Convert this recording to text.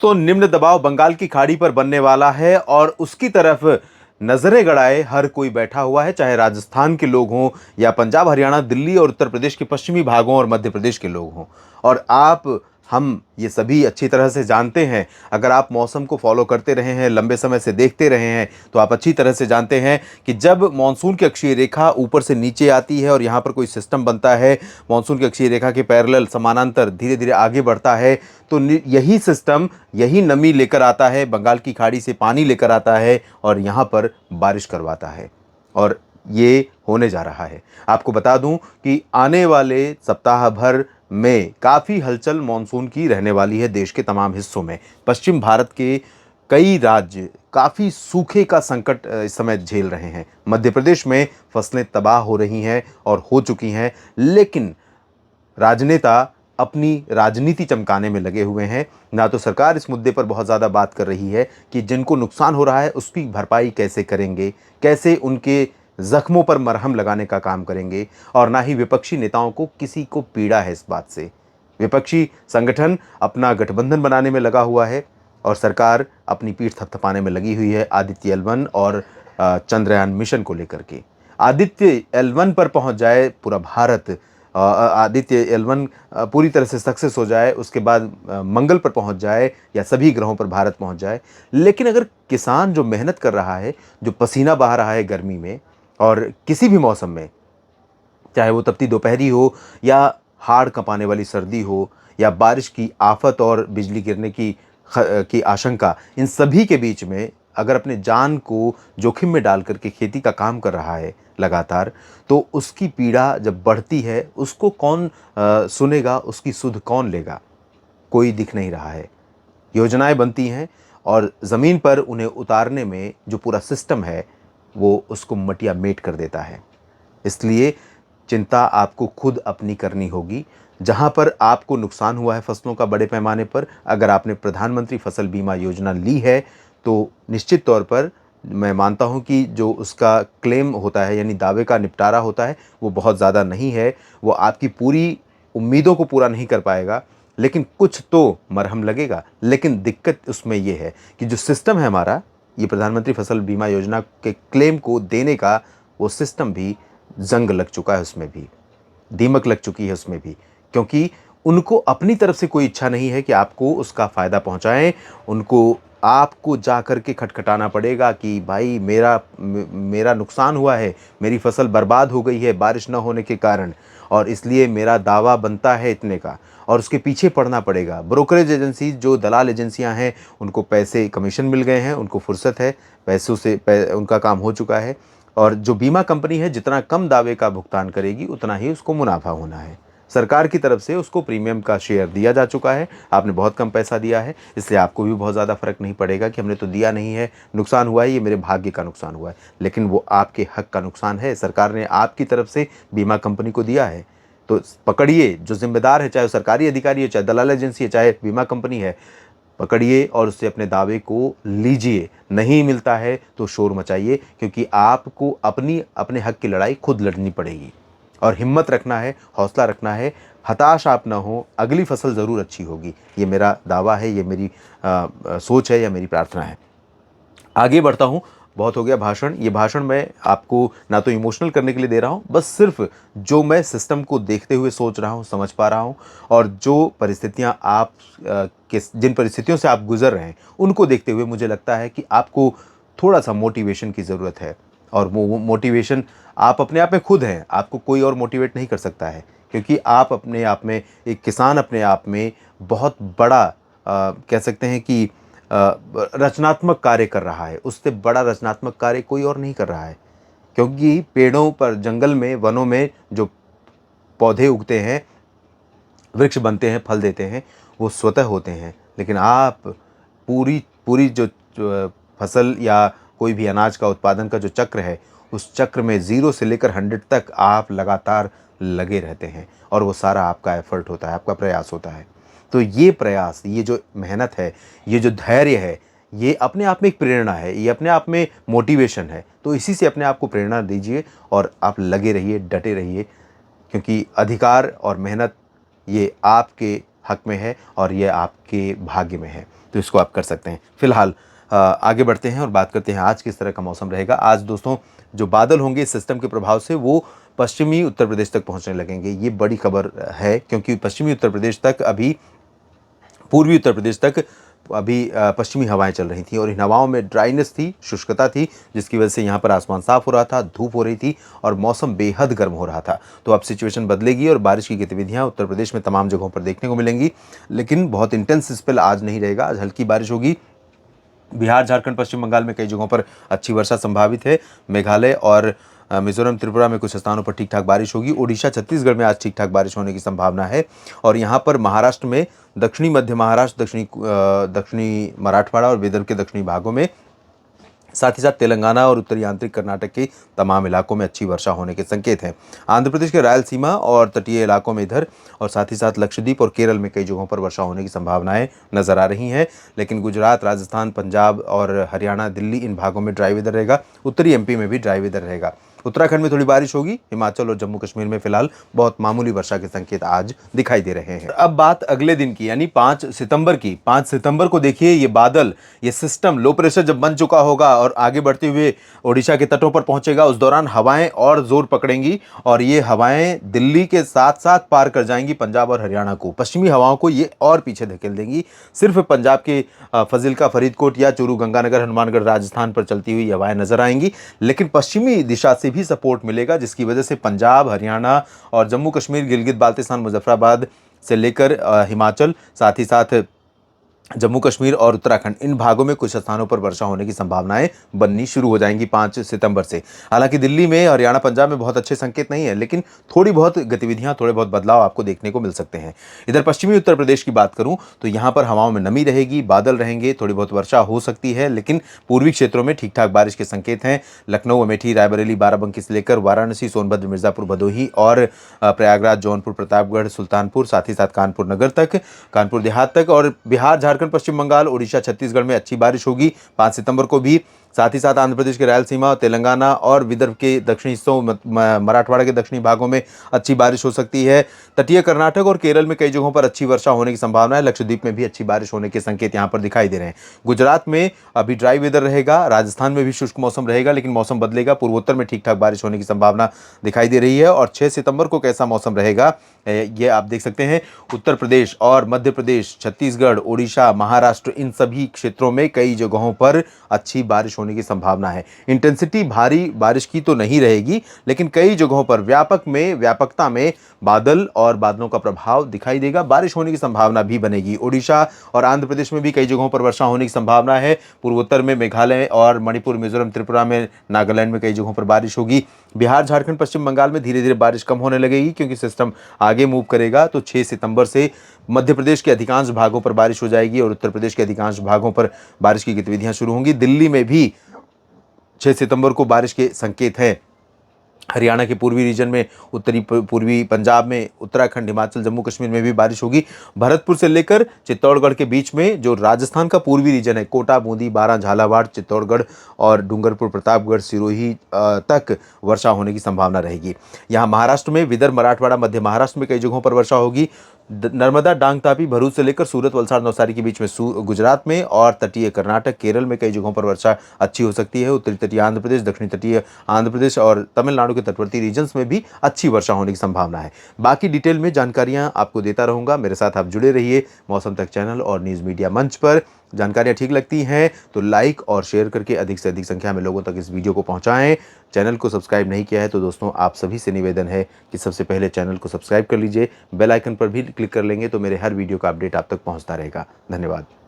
तो निम्न दबाव बंगाल की खाड़ी पर बनने वाला है और उसकी तरफ नजरें गड़ाए हर कोई बैठा हुआ है, चाहे राजस्थान के लोग हों या पंजाब, हरियाणा, दिल्ली और उत्तर प्रदेश के पश्चिमी भागों और मध्य प्रदेश के लोग हों। और हम ये सभी अच्छी तरह से जानते हैं। अगर आप मौसम को फॉलो करते रहे हैं, लंबे समय से देखते रहे हैं, तो आप अच्छी तरह से जानते हैं कि जब मानसून की अक्षीय रेखा ऊपर से नीचे आती है और यहाँ पर कोई सिस्टम बनता है, मानसून की अक्षीय रेखा के पैरेलल समानांतर धीरे धीरे आगे बढ़ता है, तो यही सिस्टम यही नमी लेकर आता है, बंगाल की खाड़ी से पानी लेकर आता है और यहाँ पर बारिश करवाता है। और ये होने जा रहा है। आपको बता दूं कि आने वाले सप्ताह भर में काफ़ी हलचल मानसून की रहने वाली है देश के तमाम हिस्सों में। पश्चिम भारत के कई राज्य काफ़ी सूखे का संकट इस समय झेल रहे हैं। मध्य प्रदेश में फसलें तबाह हो रही हैं और हो चुकी हैं, लेकिन राजनेता अपनी राजनीति चमकाने में लगे हुए हैं। ना तो सरकार इस मुद्दे पर बहुत ज़्यादा बात कर रही है कि जिनको नुकसान हो रहा है उसकी भरपाई कैसे करेंगे, कैसे उनके ज़ख्मों पर मरहम लगाने का काम करेंगे, और ना ही विपक्षी नेताओं को किसी को पीड़ा है इस बात से। विपक्षी संगठन अपना गठबंधन बनाने में लगा हुआ है और सरकार अपनी पीठ थपथपाने में लगी हुई है आदित्य एल1 और चंद्रयान मिशन को लेकर के। आदित्य एल1 पर पहुंच जाए पूरा भारत, आदित्य एल1 पूरी तरह से सक्सेस हो जाए, उसके बाद मंगल पर पहुंच जाए या सभी ग्रहों पर भारत पहुंच जाए, लेकिन अगर किसान जो मेहनत कर रहा है, जो पसीना बहा रहा है गर्मी में और किसी भी मौसम में, चाहे वो तपती दोपहरी हो या हाड़ कंपाने वाली सर्दी हो या बारिश की आफत और बिजली गिरने की आशंका, इन सभी के बीच में अगर अपने जान को जोखिम में डाल करके खेती का काम कर रहा है लगातार, तो उसकी पीड़ा जब बढ़ती है उसको कौन सुनेगा, उसकी सुध कौन लेगा? कोई दिख नहीं रहा है। योजनाएं बनती हैं और ज़मीन पर उन्हें उतारने में जो पूरा सिस्टम है वो उसको मटिया मेट कर देता है। इसलिए चिंता आपको खुद अपनी करनी होगी। जहाँ पर आपको नुकसान हुआ है फसलों का बड़े पैमाने पर, अगर आपने प्रधानमंत्री फसल बीमा योजना ली है, तो निश्चित तौर पर मैं मानता हूँ कि जो उसका क्लेम होता है यानी दावे का निपटारा होता है, वो बहुत ज़्यादा नहीं है। वो आपकी पूरी उम्मीदों को पूरा नहीं कर पाएगा, लेकिन कुछ तो मरहम लगेगा। लेकिन दिक्कत उसमें ये है कि जो सिस्टम है हमारा, ये प्रधानमंत्री फसल बीमा योजना के क्लेम को देने का, वो सिस्टम भी जंग लग चुका है, उसमें भी दीमक लग चुकी है उसमें भी, क्योंकि उनको अपनी तरफ से कोई इच्छा नहीं है कि आपको उसका फ़ायदा पहुंचाएं। उनको आपको जा कर के खटखटाना पड़ेगा कि भाई मेरा नुकसान हुआ है, मेरी फसल बर्बाद हो गई है बारिश न होने के कारण, और इसलिए मेरा दावा बनता है इतने का, और उसके पीछे पड़ना पड़ेगा। ब्रोकरेज एजेंसी, जो दलाल एजेंसियां हैं, उनको पैसे कमीशन मिल गए हैं, उनको फुर्सत है, पैसों से उनका काम हो चुका है। और जो बीमा कंपनी है, जितना कम दावे का भुगतान करेगी उतना ही उसको मुनाफा होना है। सरकार की तरफ से उसको प्रीमियम का शेयर दिया जा चुका है। आपने बहुत कम पैसा दिया है, इसलिए आपको भी बहुत ज़्यादा फर्क नहीं पड़ेगा कि हमने तो दिया नहीं है, नुकसान हुआ है, ये मेरे भाग्य का नुकसान हुआ है। लेकिन वो आपके हक का नुकसान है, सरकार ने आपकी तरफ से बीमा कंपनी को दिया है। तो पकड़िए, जो जिम्मेदार है, चाहे वो सरकारी अधिकारी है, चाहे दलाल एजेंसी है, चाहे बीमा कंपनी है, पकड़िए और उससे अपने दावे को लीजिए। नहीं मिलता है तो शोर मचाइए, क्योंकि आपको अपने हक की लड़ाई खुद लड़नी पड़ेगी। और हिम्मत रखना है, हौसला रखना है, हताश आप ना हो, अगली फसल ज़रूर अच्छी होगी। ये मेरा दावा है, ये मेरी सोच है या मेरी प्रार्थना है। आगे बढ़ता हूँ। बहुत हो गया भाषण। ये भाषण मैं आपको ना तो इमोशनल करने के लिए दे रहा हूँ, बस सिर्फ जो मैं सिस्टम को देखते हुए सोच रहा हूँ, समझ पा रहा हूँ, और जो परिस्थितियाँ जिन परिस्थितियों से आप गुजर रहे हैं, उनको देखते हुए मुझे लगता है कि आपको थोड़ा सा मोटिवेशन की ज़रूरत है। और वो मोटिवेशन आप अपने आप में खुद हैं, आपको कोई और मोटिवेट नहीं कर सकता है, क्योंकि आप अपने आप में एक किसान, अपने आप में बहुत बड़ा कह सकते हैं कि रचनात्मक कार्य कर रहा है। उससे बड़ा रचनात्मक कार्य कोई और नहीं कर रहा है, क्योंकि पेड़ों पर, जंगल में, वनों में जो पौधे उगते हैं, वृक्ष बनते हैं, फल देते हैं, वो स्वतः होते हैं। लेकिन आप पूरी पूरी जो फसल या कोई भी अनाज का उत्पादन का जो चक्र है, उस चक्र में 0 से लेकर 100 तक आप लगातार लगे रहते हैं, और वो सारा आपका एफर्ट होता है, आपका प्रयास होता है। तो ये प्रयास, ये जो मेहनत है, ये जो धैर्य है, ये अपने आप में एक प्रेरणा है, ये अपने आप में मोटिवेशन है। तो इसी से अपने आप को प्रेरणा दीजिए और आप लगे रहिए, डटे रहिए, क्योंकि अधिकार और मेहनत ये आपके हक में है और ये आपके भाग्य में है, तो इसको आप कर सकते हैं। फिलहाल आगे बढ़ते हैं और बात करते हैं आज किस तरह का मौसम रहेगा। आज दोस्तों जो बादल होंगे इस सिस्टम के प्रभाव से वो पश्चिमी उत्तर प्रदेश तक पहुंचने लगेंगे। ये बड़ी खबर है क्योंकि पश्चिमी उत्तर प्रदेश तक अभी पूर्वी उत्तर प्रदेश तक अभी पश्चिमी हवाएं चल रही थी और इन हवाओं में ड्राइनेस थी, शुष्कता थी, जिसकी वजह से यहाँ पर आसमान साफ हो रहा था, धूप हो रही थी और मौसम बेहद गर्म हो रहा था। तो अब सिचुएशन बदलेगी और बारिश की गतिविधियाँ उत्तर प्रदेश में तमाम जगहों पर देखने को मिलेंगी, लेकिन बहुत इंटेंस स्पेल आज नहीं रहेगा। आज हल्की बारिश होगी। बिहार, झारखंड, पश्चिम बंगाल में कई जगहों पर अच्छी वर्षा संभावित है। मेघालय और मिजोरम, त्रिपुरा में कुछ स्थानों पर ठीक ठाक बारिश होगी। ओडिशा, छत्तीसगढ़ में आज ठीक ठाक बारिश होने की संभावना है और यहाँ पर महाराष्ट्र में दक्षिणी मध्य महाराष्ट्र, दक्षिणी मराठवाड़ा और विदर्भ के दक्षिणी भागों में, साथ ही साथ तेलंगाना और उत्तरी आंतरिक कर्नाटक के तमाम इलाकों में अच्छी वर्षा होने के संकेत हैं। आंध्र प्रदेश के रायलसीमा और तटीय इलाकों में इधर और साथ ही साथ लक्षद्वीप और केरल में कई जगहों पर वर्षा होने की संभावनाएं नजर आ रही हैं। लेकिन गुजरात, राजस्थान, पंजाब और हरियाणा, दिल्ली इन भागों में ड्राई वेदर रहेगा। उत्तरी एमपी में भी ड्राई वेदर रहेगा। उत्तराखंड में थोड़ी बारिश होगी। हिमाचल और जम्मू कश्मीर में फिलहाल बहुत मामूली वर्षा के संकेत आज दिखाई दे रहे हैं। अब बात अगले दिन की यानी 5 सितंबर की। 5 सितंबर को देखिए ये बादल, ये सिस्टम लो प्रेशर जब बन चुका होगा और आगे बढ़ते हुए ओडिशा के तटों पर पहुंचेगा, उस दौरान हवाएं और जोर पकड़ेंगी और ये हवाएं दिल्ली के साथ साथ पार कर जाएंगी पंजाब और हरियाणा को। पश्चिमी हवाओं को ये और पीछे धकेल देंगी। सिर्फ पंजाब के फजिल्का, फरीदकोट या चूरू, गंगानगर, हनुमानगढ़, राजस्थान पर चलती हुई हवाएं नजर आएंगी, लेकिन पश्चिमी दिशा से भी सपोर्ट मिलेगा, जिसकी वजह से पंजाब, हरियाणा और जम्मू कश्मीर, गिलगित बाल्टिस्तान, मुजफ्फराबाद से लेकर हिमाचल, साथ ही साथ जम्मू कश्मीर और उत्तराखंड इन भागों में कुछ स्थानों पर वर्षा होने की संभावनाएं बननी शुरू हो जाएंगी 5 सितंबर से। हालांकि दिल्ली में, हरियाणा, पंजाब में बहुत अच्छे संकेत नहीं है, लेकिन थोड़ी बहुत गतिविधियां, थोड़े बहुत बदलाव आपको देखने को मिल सकते हैं। इधर पश्चिमी उत्तर प्रदेश की बात करूं तो यहां पर हवाओं में नमी रहेगी, बादल रहेंगे, थोड़ी बहुत वर्षा हो सकती है, लेकिन पूर्वी क्षेत्रों में ठीक ठाक बारिश के संकेत हैं। लखनऊ, अमेठी, रायबरेली, बाराबंकी से लेकर वाराणसी, सोनभद्र, मिर्जापुर, भदोही और प्रयागराज, जौनपुर, प्रतापगढ़, सुल्तानपुर, साथ ही साथ कानपुर नगर तक, कानपुर देहात तक और बिहार, झारखंड, पश्चिम बंगाल, ओडिशा, छत्तीसगढ़ में अच्छी बारिश होगी 5 सितंबर को भी। साथ ही साथ आंध्र प्रदेश के रायलसीमा, तेलंगाना और विदर्भ के दक्षिणी हिस्सों, मराठवाड़ा के दक्षिणी भागों में अच्छी बारिश हो सकती है। तटीय कर्नाटक और केरल में कई जगहों पर अच्छी वर्षा होने की संभावना है। लक्षद्वीप में भी अच्छी बारिश होने के संकेत यहां पर दिखाई दे रहे हैं। गुजरात में अभी ड्राई वेदर रहेगा, राजस्थान में भी शुष्क मौसम रहेगा, लेकिन मौसम बदलेगा। पूर्वोत्तर में ठीक ठाक बारिश होने की संभावना दिखाई दे रही है। और 6 सितंबर को कैसा मौसम रहेगा ये आप देख सकते हैं। उत्तर प्रदेश और मध्य प्रदेश, छत्तीसगढ़, ओडिशा, महाराष्ट्र इन सभी क्षेत्रों में कई जगहों पर अच्छी बारिश होने की संभावना है। इंटेंसिटी भारी बारिश की तो नहीं रहेगी, लेकिन कई जगहों पर व्यापकता में बादल और बादलों का प्रभाव दिखाई देगा। बारिश होने की संभावना भी बनेगी। ओडिशा और आंध्र प्रदेश में भी कई जगहों पर वर्षा होने की संभावना है। पूर्वोत्तर में मेघालय और मणिपुर, मिजोरम, त्रिपुरा में, नागालैंड में कई जगहों पर बारिश होगी। बिहार, झारखंड, पश्चिम बंगाल में धीरे धीरे बारिश कम होने लगेगी क्योंकि सिस्टम आगे मूव करेगा। तो 6 सितंबर से मध्य प्रदेश के अधिकांश भागों पर बारिश हो जाएगी और उत्तर प्रदेश के अधिकांश भागों पर बारिश की गतिविधियां शुरू होंगी। दिल्ली में भी 6 सितंबर को बारिश के संकेत हैं। हरियाणा के पूर्वी रीजन में, उत्तरी पूर्वी पंजाब में, उत्तराखंड, हिमाचल, जम्मू कश्मीर में भी बारिश होगी। भरतपुर से लेकर चित्तौड़गढ़ के बीच में जो राजस्थान का पूर्वी रीजन है, कोटा, बूंदी, बारां, झालावाड़, चित्तौड़गढ़ और डूंगरपुर, प्रतापगढ़, सिरोही तक वर्षा होने की संभावना रहेगी। यहाँ महाराष्ट्र में विदर्भ, मराठवाड़ा, मध्य महाराष्ट्र में कई जगहों पर वर्षा होगी। नर्मदा, डांग, तापी, भरूच से लेकर सूरत, वलसाड़, नवसारी के बीच में गुजरात में और तटीय कर्नाटक, केरल में कई जगहों पर वर्षा अच्छी हो सकती है। उत्तरी तटीय आंध्र प्रदेश, दक्षिणी तटीय आंध्र प्रदेश और तमिलनाडु के तटवर्ती रीजन्स में भी अच्छी वर्षा होने की संभावना है। बाकी डिटेल में जानकारियां आपको देता रहूंगा। मेरे साथ आप जुड़े रहिए मौसम तक चैनल और न्यूज़ मीडिया मंच पर। जानकारियां ठीक लगती हैं तो लाइक और शेयर करके अधिक से अधिक संख्या में लोगों तक इस वीडियो को पहुंचाएं। चैनल को सब्सक्राइब नहीं किया है तो दोस्तों आप सभी से निवेदन है कि सबसे पहले चैनल को सब्सक्राइब कर लीजिए। बेल आइकन पर भी क्लिक कर लेंगे तो मेरे हर वीडियो का अपडेट आप तक पहुंचता रहेगा। धन्यवाद।